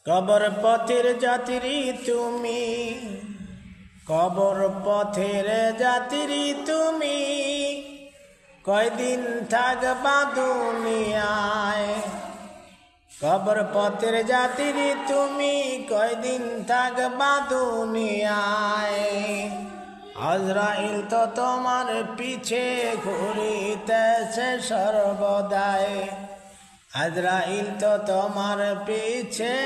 কবর পথের যাত্রী তুমি, কবর পথের যাত্রী তুমি, কয়দিন থাকবা দুনিয়ায়। কবর পথের যাত্রী তুমি, কয়দিন থাকবা দুনিয়ায়। আজরাইল তো তোমার পিছে ঘুরিতেছে সর্বদাই। আজরাইল তো তোমার পিছে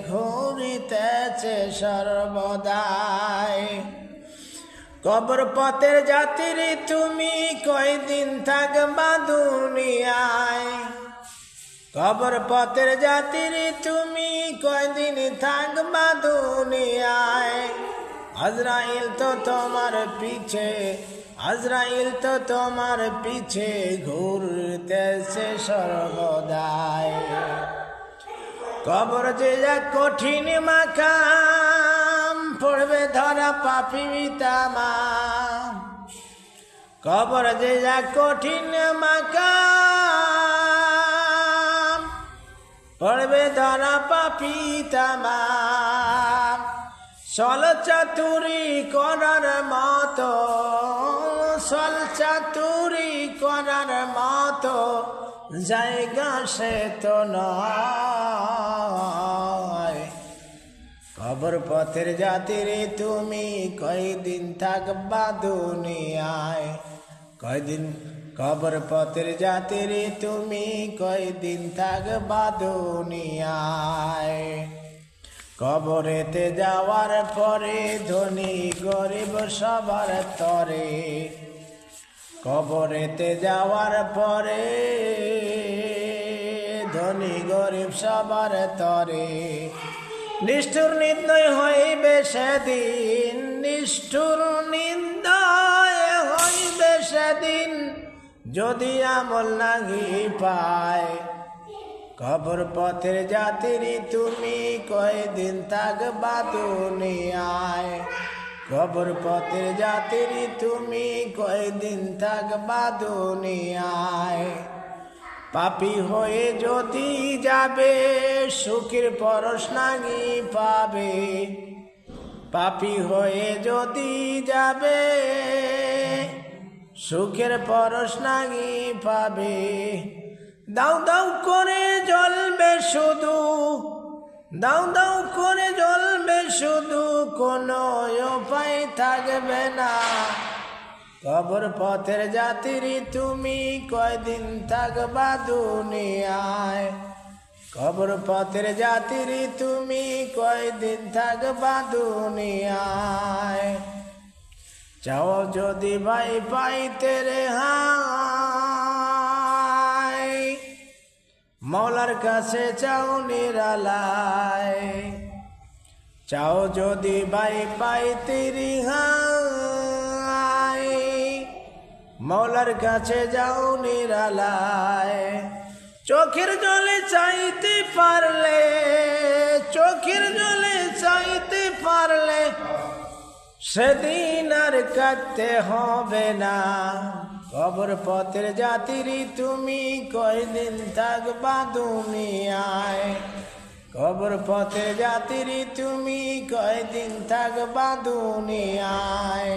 ঘুরিতেছে সর্বদাই। কবর পথের যাত্রী তুমি, কয়দিন থাকবা দুনিয়ায়। কবর পথের যাত্রী তুমি, কয়দিন থাকবা দুনিয়ায়। আজরাইল তো তোমার পিছে, আজরাইল তো তোমার পিছে ঘুরতেছে সর্বদাই। কবর যে এক কঠিন মাকাম, পড়বে ধরা পাপী তামাম। কবর যে এক কঠিন মাকাম, পড়বে ধরা পাপী তামাম। চল চাতুরি করার মতো, চল চাতুরি করার মতো জায়গা সে তো নয়। কবর পথের যাত্রী তুমি, কয়দিন থাকবা দুনিয়ায়। কয়দিন কবর পথের যাত্রী তুমি, কয়দিন থাকবা দুনিয়ায়। কবরেতে যাওয়ার পরে ধনী গরিব সবার তরে। কবরেতে যাওয়ার পরে ধনী গরিব সবার তরে। নিষ্ঠুর নির্দয় হইবে সেদিন, নিষ্ঠুর নির্দয় হইবে সেদিন, যদি আমল নাহি পায়। কবর পথের যাত্রী তুমি, কয়দিন থাকবা দুনিয়ায়। কবর পথের যাত্রী তুমি, কয়দিন থাকবা দুনিয়ায়। পাপী হয়ে যদি যাবে, সুখের পরশ নাহি পাবে। পাপী হয়ে যদি যাবে, সুখের পরশ নাহি পাবে। দাউ দাউ করে জ্বলবে শুধু, দাউ দাউ করে জ্বলবে শুধু, কোনো উপায় থাকবে না। কবর পথের যাত্রী তুমি, কয়দিন থাকবা দুনিয়ায়। কবর পথের যাত্রী তুমি, কয়দিন থাকবা দুনিয়ায়। চাও যদি ভাই পাইতে রেহাই, মওলার কাছে চাও নিরালায়। চাও যদি ভাই পাইতে রেহাই, মওলার কাছে যাও নিরালায়। চোখের জলে চাইতে পারলে, চোখের জলে চাইতে পারলে, সেদিন আর কাঁদতে হবে না। কবর পথের যাত্রী তুমি, কয়দিন থাকবা দুনিয়ায়। কবর পথের যাত্রী তুমি, কয়দিন থাকবা দুনিয়ায়।